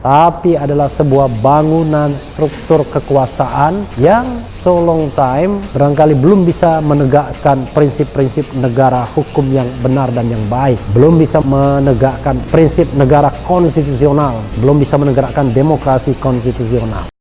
tapi adalah sebuah bangunan struktur kekuasaan yang so long time barangkali belum bisa menegakkan prinsip-prinsip negara hukum yang benar dan yang baik, belum bisa menegakkan prinsip negara konstitusional, belum bisa menegakkan demokrasi konstitusional.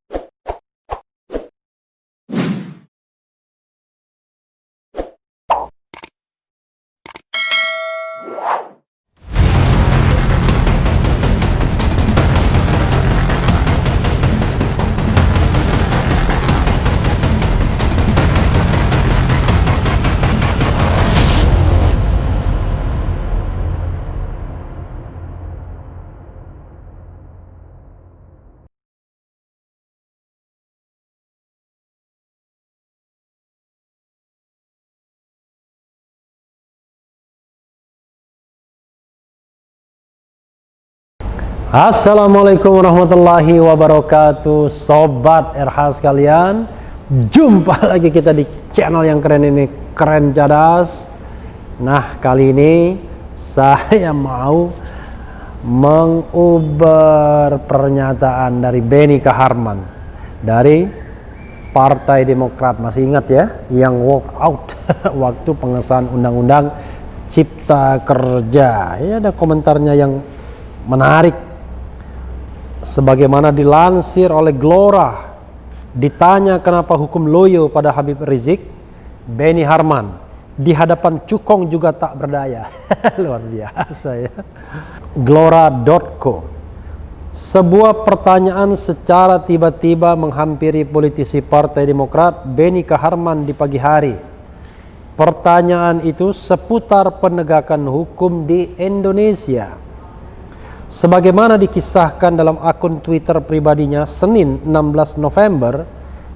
Assalamualaikum warahmatullahi wabarakatuh, Sobat RH sekalian. Jumpa lagi kita di channel yang keren ini, Keren Cadas. Nah, kali ini saya mau menguber pernyataan dari Benny Kaharman dari Partai Demokrat. Masih ingat ya, yang walk out waktu pengesahan Undang-Undang Cipta Kerja. Ini ada komentarnya yang menarik. Sebagaimana dilansir oleh Glora, ditanya kenapa hukum loyo pada Habib Rizik, Benny Harman, di hadapan cukong juga tak berdaya. Luar biasa ya. Glora.co. Sebuah pertanyaan secara tiba-tiba menghampiri politisi Partai Demokrat Benny Kaharman di pagi hari. Pertanyaan itu seputar penegakan hukum di Indonesia. Sebagaimana dikisahkan dalam akun Twitter pribadinya Senin 16 November,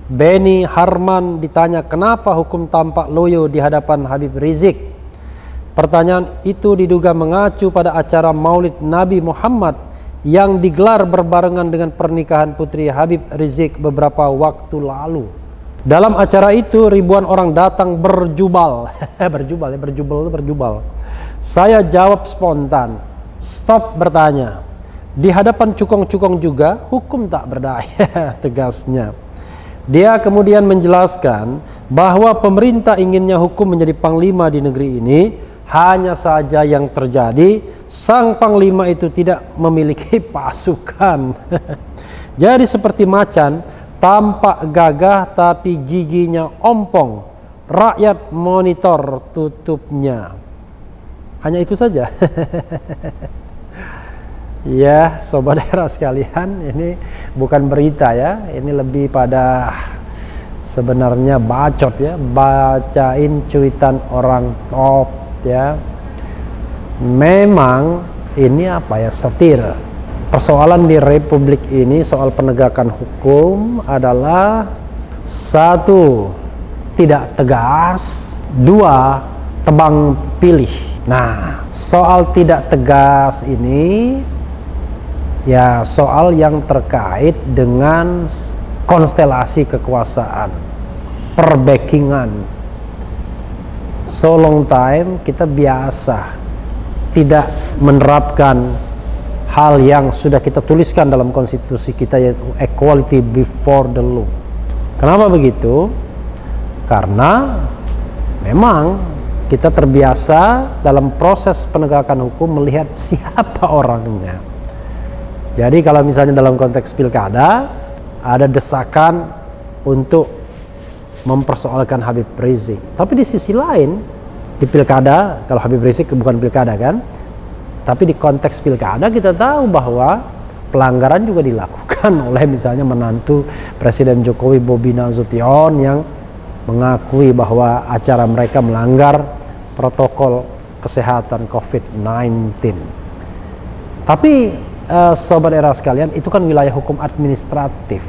Benny Harman ditanya kenapa hukum tampak loyo di hadapan Habib Rizik. Pertanyaan itu diduga mengacu pada acara Maulid Nabi Muhammad yang digelar berbarengan dengan pernikahan putri Habib Rizik beberapa waktu lalu. Dalam acara itu ribuan orang datang berjubal. berjubal. Saya jawab spontan. Stop bertanya. Di hadapan cukong-cukong juga hukum tak berdaya, tegasnya. Dia kemudian menjelaskan bahwa pemerintah inginnya hukum menjadi panglima di negeri ini. Hanya saja yang terjadi, sang panglima itu tidak memiliki pasukan. Jadi seperti macan, tampak gagah tapi giginya ompong. Rakyat monitor tutupnya. Hanya itu saja. Ya, Sobat daerah sekalian, ini bukan berita ya, ini lebih pada sebenarnya bacot ya, bacain cuitan orang top ya. Memang ini apa ya, satir. Persoalan di Republik ini soal penegakan hukum adalah satu, tidak tegas, dua, tebang pilih. Nah, soal tidak tegas ini ya soal yang terkait dengan konstelasi kekuasaan, perbackingan. So long time kita biasa tidak menerapkan hal yang sudah kita tuliskan dalam konstitusi kita, yaitu equality before the law. Kenapa begitu? Karena memang kita terbiasa dalam proses penegakan hukum melihat siapa orangnya. Jadi kalau misalnya dalam konteks pilkada ada desakan untuk mempersoalkan Habib Rizik. Tapi di sisi lain di pilkada, kalau Habib Rizik bukan pilkada kan, tapi di konteks pilkada kita tahu bahwa pelanggaran juga dilakukan oleh misalnya menantu Presiden Jokowi, Bobi Nasution, yang mengakui bahwa acara mereka melanggar protokol kesehatan COVID-19. Tapi Sobat daerah sekalian, itu kan wilayah hukum administratif.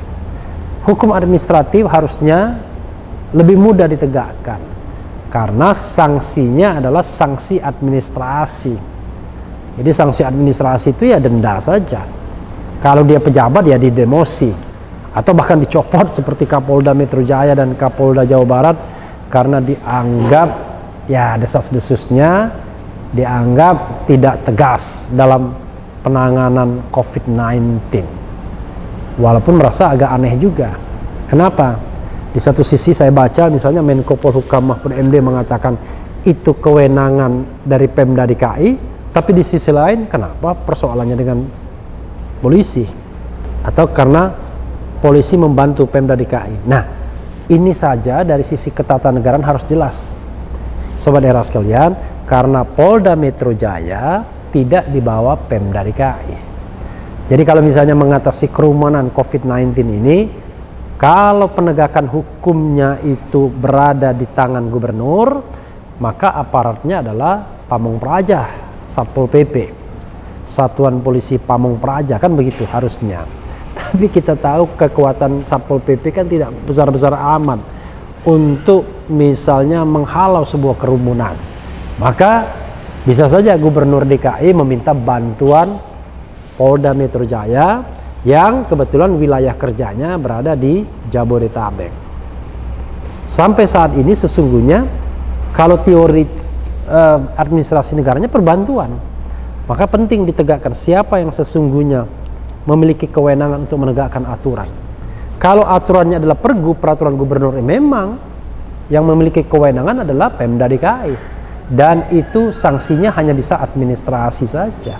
Hukum administratif harusnya lebih mudah ditegakkan karena sanksinya adalah sanksi administrasi. Jadi sanksi administrasi itu ya denda saja. Kalau dia pejabat ya didemosi atau bahkan dicopot seperti Kapolda Metro Jaya dan Kapolda Jawa Barat karena dianggap ya desas-desusnya dianggap tidak tegas dalam penanganan COVID-19. Walaupun merasa agak aneh juga. Kenapa? Di satu sisi saya baca misalnya Menko Polhukam Mahfud MD mengatakan itu kewenangan dari Pemda DKI, tapi di sisi lain kenapa persoalannya dengan polisi? Atau karena polisi membantu Pemda DKI. Nah, ini saja dari sisi ketatanegaraan harus jelas. Sobat era sekalian, karena Polda Metro Jaya tidak di bawah Pemda DKI. Jadi kalau misalnya mengatasi kerumunan COVID-19 ini, kalau penegakan hukumnya itu berada di tangan gubernur, maka aparatnya adalah Pamong Praja, Satpol PP, Satuan Polisi Pamong Praja, kan begitu harusnya. Tapi kita tahu kekuatan Satpol PP kan tidak besar-besar amat untuk misalnya menghalau sebuah kerumunan. Maka bisa saja Gubernur DKI meminta bantuan Polda Metro Jaya yang kebetulan wilayah kerjanya berada di Jabodetabek. Sampai saat ini sesungguhnya kalau teori administrasi negaranya perbantuan, maka penting ditegakkan siapa yang sesungguhnya memiliki kewenangan untuk menegakkan aturan. Kalau aturannya adalah Pergub, peraturan gubernur, memang yang memiliki kewenangan adalah Pemda DKI, dan itu sanksinya hanya bisa administrasi saja.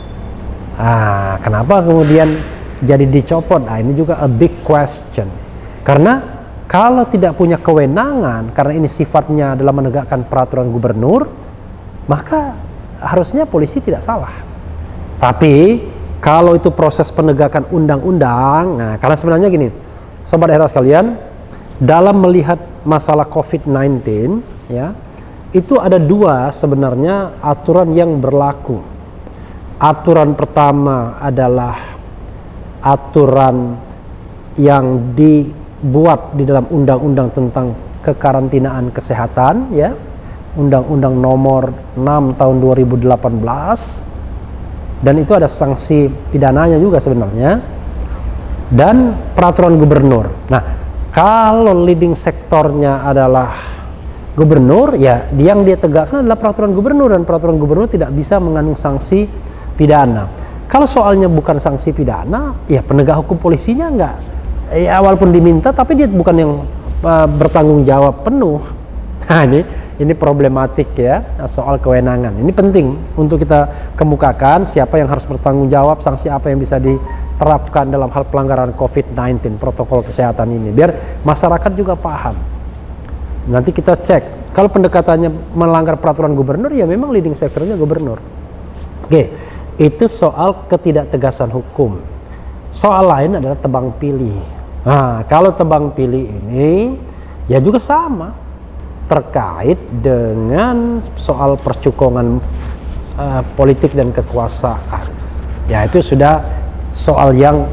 Kenapa kemudian jadi dicopot? Ini juga a big question. Karena kalau tidak punya kewenangan, karena ini sifatnya adalah menegakkan peraturan gubernur, maka harusnya polisi tidak salah. Tapi kalau itu proses penegakan undang-undang, karena sebenarnya gini, sobat era sekalian, dalam melihat masalah COVID-19, ya, itu ada dua sebenarnya aturan yang berlaku. Aturan pertama adalah aturan yang dibuat di dalam undang-undang tentang kekarantinaan kesehatan, ya, Undang-Undang nomor 6 tahun 2018. Dan itu ada sanksi pidananya juga sebenarnya, dan peraturan gubernur. Nah, kalau leading sektornya adalah gubernur, ya yang dia tegakkan adalah peraturan gubernur, dan peraturan gubernur tidak bisa mengandung sanksi pidana. Kalau soalnya bukan sanksi pidana, ya penegak hukum polisinya enggak, ya walaupun diminta tapi dia bukan yang bertanggung jawab penuh. Nah, ini problematik ya, soal kewenangan. Ini penting untuk kita kemukakan siapa yang harus bertanggung jawab, sanksi apa yang bisa diterapkan dalam hal pelanggaran COVID-19, protokol kesehatan ini, biar masyarakat juga paham. Nanti kita cek, kalau pendekatannya melanggar peraturan gubernur, ya memang leading sektornya gubernur. Oke, itu soal ketidaktegasan hukum. Soal lain adalah tebang pilih. Nah, kalau tebang pilih ini ya juga sama, terkait dengan soal percukongan politik dan kekuasaan. Ya, itu sudah soal yang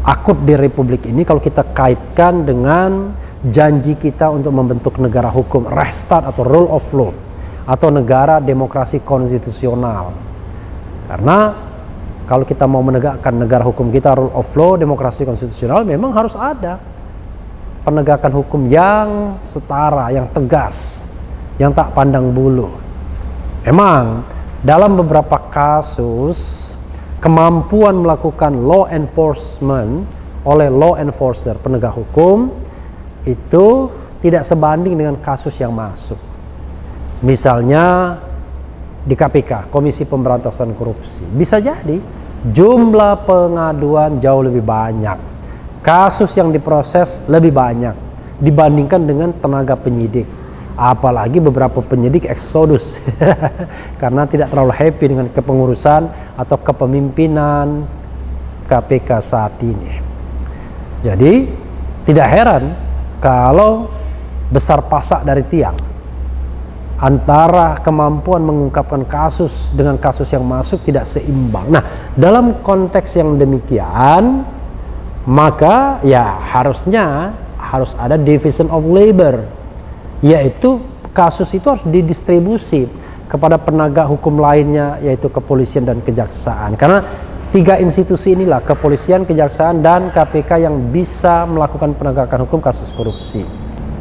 akut di Republik ini kalau kita kaitkan dengan janji kita untuk membentuk negara hukum, restart atau rule of law, atau negara demokrasi konstitusional. Karena kalau kita mau menegakkan negara hukum kita, rule of law, demokrasi konstitusional, memang harus ada penegakan hukum yang setara, yang tegas, yang tak pandang bulu. Memang dalam beberapa kasus kemampuan melakukan law enforcement oleh law enforcer, penegak hukum, itu tidak sebanding dengan kasus yang masuk. Misalnya di KPK, Komisi Pemberantasan Korupsi, bisa jadi jumlah pengaduan jauh lebih banyak, kasus yang diproses lebih banyak dibandingkan dengan tenaga penyidik. Apalagi beberapa penyidik eksodus karena tidak terlalu happy dengan kepengurusan atau kepemimpinan KPK saat ini. Jadi tidak heran kalau besar pasak dari tiang antara kemampuan mengungkapkan kasus dengan kasus yang masuk tidak seimbang. Nah, dalam konteks yang demikian, maka ya harusnya harus ada division of labor, yaitu kasus itu harus didistribusi kepada penegak hukum lainnya, yaitu kepolisian dan kejaksaan. Karena tiga institusi inilah, kepolisian, kejaksaan, dan KPK, yang bisa melakukan penegakan hukum kasus korupsi.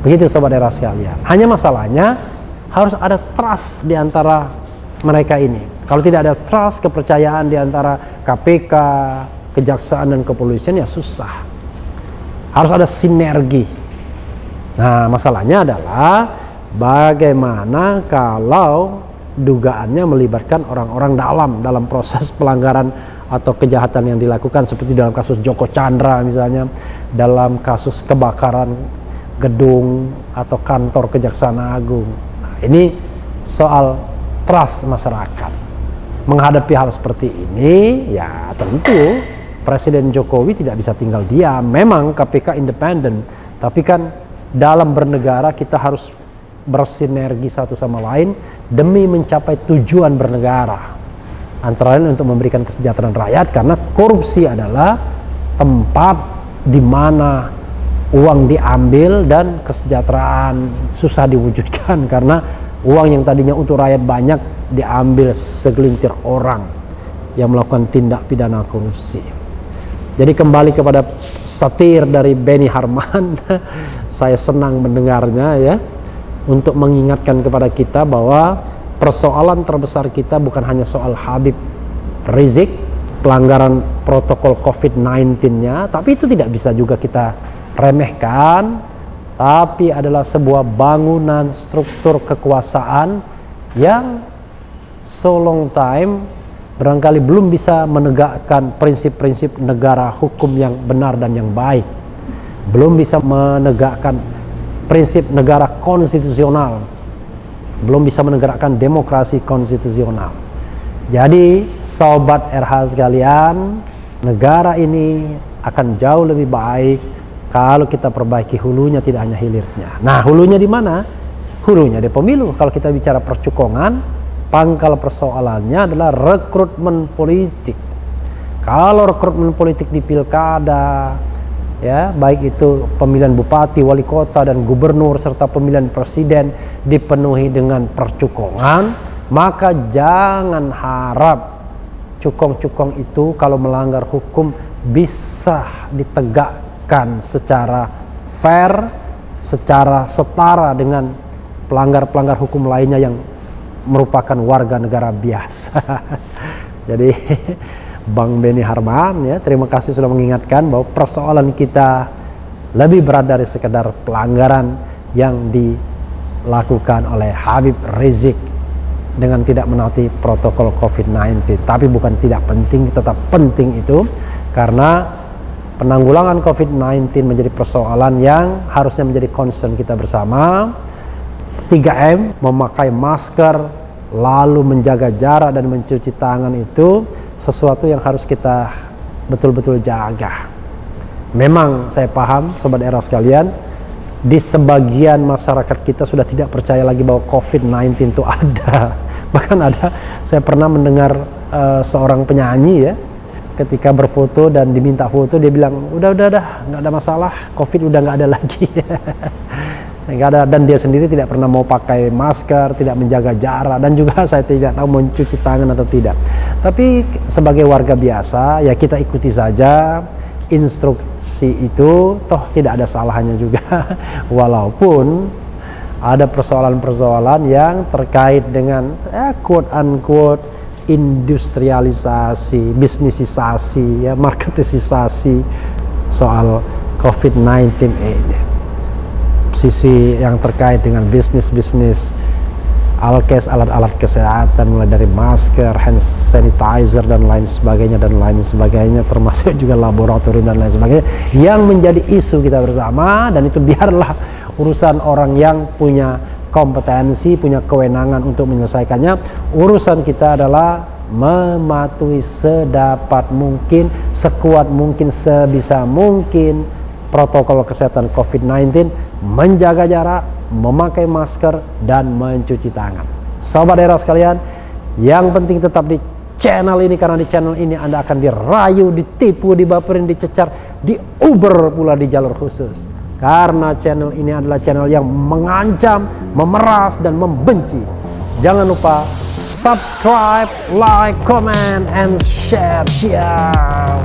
Begitu sobat era sekalian. Hanya masalahnya harus ada trust di antara mereka ini. Kalau tidak ada trust, kepercayaan di antara KPK, kejaksaan, dan kepolisian, ya susah. Harus ada sinergi. Nah, masalahnya adalah bagaimana kalau dugaannya melibatkan orang-orang dalam proses pelanggaran atau kejahatan yang dilakukan, seperti dalam kasus Joko Chandra misalnya, dalam kasus kebakaran gedung atau kantor Kejaksaan Agung. Nah, ini soal trust masyarakat. Menghadapi hal seperti ini, ya tentu Presiden Jokowi tidak bisa tinggal diam. Memang KPK independen, tapi kan dalam bernegara kita harus bersinergi satu sama lain demi mencapai tujuan bernegara. Antara lain untuk memberikan kesejahteraan rakyat, karena korupsi adalah tempat di mana uang diambil dan kesejahteraan susah diwujudkan, karena uang yang tadinya untuk rakyat banyak diambil segelintir orang yang melakukan tindak pidana korupsi. Jadi kembali kepada satir dari Benny Harman, saya senang mendengarnya ya, untuk mengingatkan kepada kita bahwa persoalan terbesar kita bukan hanya soal Habib Rizik, pelanggaran protokol COVID-19-nya, tapi itu tidak bisa juga kita remehkan, tapi adalah sebuah bangunan struktur kekuasaan yang so long time barangkali belum bisa menegakkan prinsip-prinsip negara hukum yang benar dan yang baik, belum bisa menegakkan prinsip negara konstitusional, belum bisa menegakkan demokrasi konstitusional. Jadi sobat RH sekalian, negara ini akan jauh lebih baik kalau kita perbaiki hulunya, tidak hanya hilirnya. Nah, hulunya di mana? Hulunya di pemilu. Kalau kita bicara percukongan, pangkal persoalannya adalah rekrutmen politik. Kalau rekrutmen politik di pilkada, ya, baik itu pemilihan bupati, wali kota, dan gubernur, serta pemilihan presiden dipenuhi dengan percukongan, maka jangan harap cukong-cukong itu kalau melanggar hukum bisa ditegakkan secara fair, secara setara dengan pelanggar-pelanggar hukum lainnya yang merupakan warga negara biasa. Jadi Bang Benny Harman, ya, terima kasih sudah mengingatkan bahwa persoalan kita lebih berat dari sekedar pelanggaran yang dilakukan oleh Habib Rizik dengan tidak menaati protokol COVID-19. Tapi bukan tidak penting, tetap penting itu, karena penanggulangan COVID-19 menjadi persoalan yang harusnya menjadi concern kita bersama. 3M, memakai masker, lalu menjaga jarak dan mencuci tangan, itu sesuatu yang harus kita betul-betul jaga. Memang saya paham sobat era sekalian, di sebagian masyarakat kita sudah tidak percaya lagi bahwa COVID-19 itu ada. Bahkan ada, saya pernah mendengar seorang penyanyi ya, ketika berfoto dan diminta foto, dia bilang udah nggak ada masalah, COVID udah nggak ada lagi. Nggak ada, dan dia sendiri tidak pernah mau pakai masker, tidak menjaga jarak, dan juga saya tidak tahu mencuci tangan atau tidak. Tapi sebagai warga biasa ya kita ikuti saja instruksi itu, toh tidak ada salahnya juga. Walaupun ada persoalan-persoalan yang terkait dengan quote unquote industrialisasi, bisnisisasi, ya, marketisasi soal COVID-19 ini. Sisi yang terkait dengan bisnis alkes, alat-alat kesehatan, mulai dari masker, hand sanitizer dan lain sebagainya, termasuk juga laboratorium dan lain sebagainya, yang menjadi isu kita bersama. Dan itu biarlah urusan orang yang punya kompetensi, punya kewenangan untuk menyelesaikannya. Urusan kita adalah mematuhi sedapat mungkin, sekuat mungkin, sebisa mungkin protokol kesehatan COVID-19, menjaga jarak, memakai masker, dan mencuci tangan. Sobat daerah sekalian, yang penting tetap di channel ini, karena di channel ini Anda akan dirayu, ditipu, dibaperin, dicecar, diuber pula di jalur khusus. Karena channel ini adalah channel yang mengancam, memeras, dan membenci. Jangan lupa subscribe, like, comment, and share. Ciao.